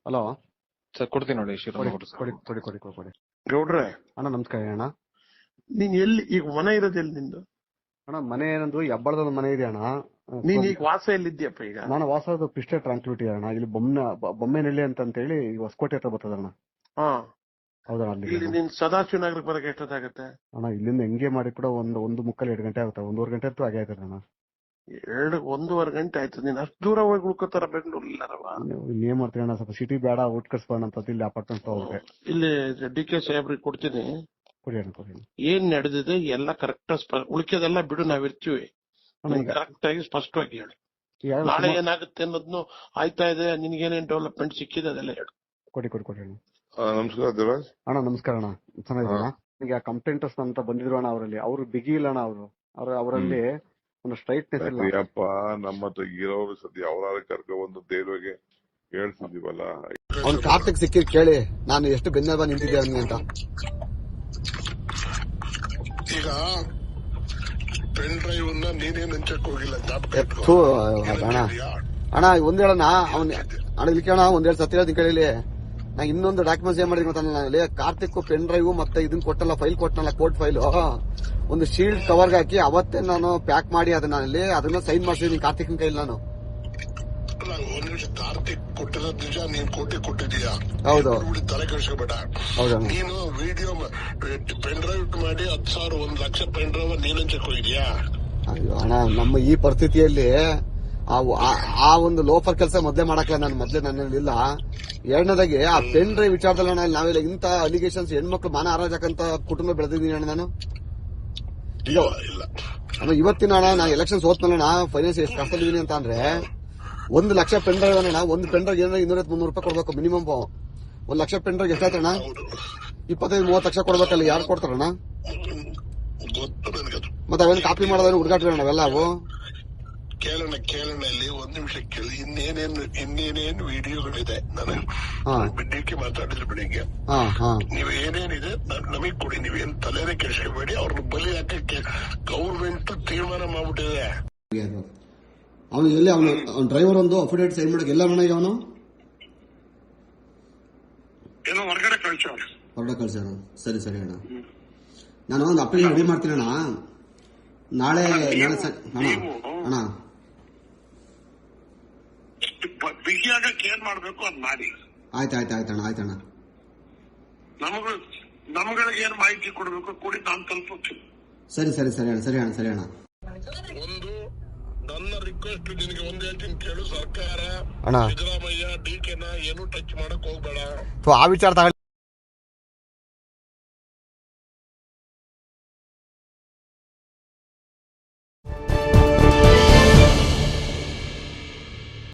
Hello sir ಕೊಡ್ತೀನಿ ನೋಡಿ ಕೊಡಿ. ಗೌಡ್ರೆ ಅಣ್ಣ ನಮಸ್ಕಾರ ಅಣ್ಣ. ನೀನ್ ಎಲ್ಲಿ ಈಗ ಮನೆ ಇರೋದು ಎಲ್ಲಿ ನಿಂದು? ಅಣ್ಣ ಮನೆ ಏನಂದ್ರು ಹೆಬ್ಬಳದ ಮನೆ ಇದೆ ಅಣ್ಣ. ನೀನ್ ಈಗ ವಾಸ ಎಲ್ಲಿದ್ಯಪ್ಪ ಈಗ? ನಾನು ವಾಸದ ಪಿಸ್ಟೆ ಟ್ರಾನ್ಸ್ಪಿಟಿ ಅಣ್ಣ. ಇಲ್ಲಿ ಬೊಮ್ಮೆನಹಳ್ಳಿ ಅಂತೇಳಿ ಹೊಸಕೋಟೆ ಹತ್ರ ಬರ್ತದಣ್ಣ. ಹಾ ಹೌದಣ್ಣ. ಅಲ್ಲಿ ಇಲ್ಲಿ ನೀನ್ ಸದಾಶಿವ ನಗರಕ್ಕೆ ಬರಕ್ಕೆ ಎಷ್ಟೊತ್ತಾಗತ್ತೆ? ಅಣ್ಣ ಇಲ್ಲಿಂದ ಹೆಂಗೆ ಮಾಡಿ ಕೂಡ ಒಂದು ಮುಕ್ಕಲ್ 2 ಗಂಟೆ ಆಗುತ್ತೆ. 1.5 ಗಂಟೆ ಅಂತೂ ಆಗೇ ಆಯ್ತದ ಅಣ್ಣ. 1.5 ಗಂಟೆ ಆಯ್ತು. ನೀನ್ ಅಷ್ಟು ದೂರ ಹೋಗಿ ಉಳ್ಕೋತಾರ ಬೆಂಗಳೂರಿಲ್ಲಾರವ? ಏನ್ ಮಾಡ್ತೀವಿ ಅಣ್ಣ, ಸ್ವಲ್ಪ ಸಿಟಿ ಬೇಡ, ಔಟ್ ಕಟ್ಸ್ಬೋಣ ಅಂತ ಇಲ್ಲಿ ಅಪಾರ್ಟ್ಮೆಂಟ್ ಹೋಗ್ರೆ. ಇಲ್ಲಿ DK ಸಾಹೇಬ್ರಿಗೆ ಕೊಡ್ತೀನಿ. ಕೊಡಿ. ಏನ್ ನಡೆದಿದೆ ಎಲ್ಲ ಕರೆಕ್ಟ್ ಉಳಿಕೆದೆಲ್ಲ ಬಿಡು, ನಾವಿರ್ತೀವಿ. ಕರೆಕ್ಟ್ ಆಗಿ ಸ್ಪಷ್ಟವಾಗಿ ಹೇಳು. ನಾಳೆ ಏನಾಗುತ್ತೆ ಅನ್ನೋದ್ನು ಆಯ್ತಾ ಇದೆ, ನಿನ್ಗೇನೇನ್ ಡೆವಲಪ್ಮೆಂಟ್ ಸಿಕ್ಕಿದೆ ಅದೆಲ್ಲ ಹೇಳು. ಕೊಡಿ ಅಣ್ಣ. ನಮಸ್ಕಾರ ಅಣ್ಣ. ಚೆನ್ನಾಗಿರೋಣ. ಈಗ ಕಂಪ್ಲೇಂಟರ್ಸ್ ಅಂತ ಬಂದಿದ್ರು ಅಣ್ಣ. ಅವರಲ್ಲಿ ಅವ್ರು ಬಿಗಿ ಇಲ್ಲ ಅಣ್ಣ. ಅವರಲ್ಲಿ ಒಂದು ಸ್ಟ್ರೈಟ್ನೆಸ್ ಇಲ್ಲ. ಅಯ್ಯಪ್ಪ, ನಮ್ಮ ಹತ್ರ ಇರೋರು ಸದ್ಯ ಅವರಾರ ಕರ್ಕೊಂಡ್ಬಂದು ದೇವ್ರಿಗೆ ಹೇಳ್ತಿದೀವಲ್ಲ. ಅವ್ನು ಕಾರ್ತಿಕ್ ಸಿಕ್ಕಿದ್ ಕೇಳಿ ನಾನು ಎಷ್ಟು ಬೆನ್ನೆಲುಬ ನಿಂತಿದ್ದೆ ಅವನಿಗೆ ಅಂತ. ಈಗ ಪೆನ್ ಡ್ರೈವ್ ನೀನೇನ್ ಹಂಚಕ್ ಹೋಗಿಲ್ಲ. ಅಣ್ಣ ಒಂದ್ ಹೇಳಣ್ಣ, ಅಣ್ಣ ಇಲ್ಲಿ ಕೇಳೋಣ, ಒಂದೆರಡು ಸತ್ಯ ಹೇಳ್ತೀನಿ ಕೇಳಿ. ನಾ ಇನ್ನೊಂದು ಡಾಕ್ಯುಮೆಂಟ್ಸ್ ಏನ್ ಮಾಡಿದ್ವಿ ಗೊತ್ತಾನಲ್ಲಿ, ಕಾರ್ತಿಕ್ ಪೆನ್ ಡ್ರೈವ್ ಮತ್ತೆ ಇದನ್ನ ಕೊಟ್ಟಲ್ಲ, ಫೈಲ್ ಕೊಟ್ಟನಲ್ಲ, ಕೋರ್ಟ್ ಫೈಲು, ಒಂದು ಶೀಲ್ಡ್ ಕವರ್ಗೆ ಹಾಕಿ ಅವತ್ತೇ ನಾನು ಪ್ಯಾಕ್ ಮಾಡಿ ಅದನ್ನ ಸೈನ್ ಮಾಡಿಸಿದೀನಿ ಕಾರ್ತಿಕ್ನ ಕೈಲಿ ನಾನು. ಕಾರ್ತಿಕ್ ಕೊಟ್ಟಿರೋದು ನಿಜ, ನೀನ್ ಕೊಟ್ಟಿದೀಯಾ? ಹೌದು. ತಲೆ ಕೆಡಿಸ್ಕೋಬೇಡ. ನೀನು ವಿಡಿಯೋ ಪೆನ್ ಡ್ರೈವ್ ಮಾಡಿ 10,000 1 ಲಕ್ಷ ಪೆನ್ ಡ್ರೈವ್ ನೀನ್ ಹಂಚಕ್ ಹೋಗಿದ್ಯಾ? ಅಯ್ಯೋ ಅಣ್ಣ, ನಮ್ಮ ಈ ಪರಿಸ್ಥಿತಿಯಲ್ಲಿ ಆ ಒಂದು ಲೋಫರ್ ಕೆಲಸ ಮೊದ್ಲೇ ಮಾಡಕ್ಲ ನಾನು. ಮೊದ್ಲೇ ನನ್ನಲ್ಲಿ. ಎರಡನೇದಾಗಿ ಆ ಪೆನ್ ಡ್ರೈವ್ ವಿಚಾರದಲ್ಲಿ ಅಣ್ಣ, ನಾವೆಲ್ಲ ಇಂತ ಅಲಿಗೇಷನ್ಸ್ ಹೆಣ್ಮಕ್ಳು ಮಾನ ಹಾರಾಜಕ್ಕಂತ ಕುಟುಂಬ ಬೆಳೆದಿದ್ದೀನಿ ಅಣ್ಣ ನಾನು. ಅಣ್ಣ ಇವತ್ತಿನ ಅಣ್ಣ, ನಾ ಎಲೆಕ್ಷನ್ ಸೋತ್ನಲ್ಲ, ಫೈನಾನ್ಸ್ ಎಷ್ಟು ಕಷ್ಟದಿದ್ದೀನಿ ಅಂತ ಅಂದ್ರೆ, 1 ಲಕ್ಷ ಪೆನ್ ಡ್ರೈವ್ ಅಣ್ಣ. ಒಂದು ಪೆನ್ ಡ್ರೈವ್ ಏನಾರ 200-300 ರೂಪಾಯಿ ಕೊಡ್ಬೇಕು ಮಿನಿಮಮ್. 1 ಲಕ್ಷ ಪೆನ್ ಡ್ರೈವ್ ಎಷ್ಟಾಯ್ತಣ್ಣ? 25-30 ಲಕ್ಷ ಕೊಡ್ಬೇಕಲ್ಲ. ಯಾರು ಕೊಡ್ತಾರಣ್ಣ? ಮತ್ತೆ ಅವೇನು ಕಾಪಿ ಮಾಡೋದೇನು ಹುಡುಗಾಟ್ರಿ ಅವೆಲ್ಲ ಅವು. ಕೇಳೋಣ ಇಲ್ಲಿ 1 ನಿಮಿಷ ಕೇಳಿ. ಇನ್ನೇನೇನು ವಿಡಿಯೋಗಳಿದೆ ನನಗೆ DK ಮಾತಾಡಿದ್ರು ಬೆಳಿಗ್ಗೆ. ನೀವು ಏನೇನಿದೆ ನಮಗ್ ಕೊಡಿ, ನೀವೇನ್ ತಲೆನೇ ಕೆಡಿಸ್ಕೋಬೇಡಿ. ಅವ್ರನ್ನ ಬಲಿ ಹಾಕಕ್ಕೆ ಗೌರ್ಮೆಂಟ್ ತೀರ್ಮಾನ ಮಾಡ್ಬಿಟ್ಟಿದೆ. ಅವನು ಎಲ್ಲಿ ಅವನು ಡ್ರೈವರ್ ಒಂದು ಅಫಿಡೇಟ್ ಸೈನ್ ಮಾಡಕ್ಕೆ ಎಲ್ಲ ಮನೆಗೆ ಅವನು ಏನೋ ಹೊರಗಡೆ ಕಳ್ಸೋಣ. ಸರಿ ಅಣ್ಣ, ನಾನು ಒಂದು ಅಪ್ಲಿಕೇಶನ್ ರೆಡಿ ಮಾಡ್ತೀನಿ ಅಣ್ಣ. ನಾಳೆ ಅಣ್ಣ ಬಿಗಿಯಾಗಕ್ಕೆ ಏನ್ ಮಾಡ್ಬೇಕು ಅದ್ ಮಾಡಿ. ಆಯ್ತಣ್ಣ. ನಮ್ಗಳಿಗೆ ಏನ್ ಮಾಹಿತಿ ಕೊಡ್ಬೇಕು ಕೊಡಿ, ನಾನು ತಲುಪುತ್ತೀನಿ. ಸರಿ ಅಣ್ಣ. ಒಂದು ನನ್ನ ರಿಕ್ವೆಸ್ಟ್ ನಿನಗೆ ಒಂದ್ ಹೇಳ್ತೀನಿ ಕೇಳು. ಸರ್ಕಾರ ಸಿದ್ದರಾಮಯ್ಯ DK ಏನು ಟಚ್ ಮಾಡಕ್ ಹೋಗ್ಬೇಡ. ಆ ವಿಚಾರ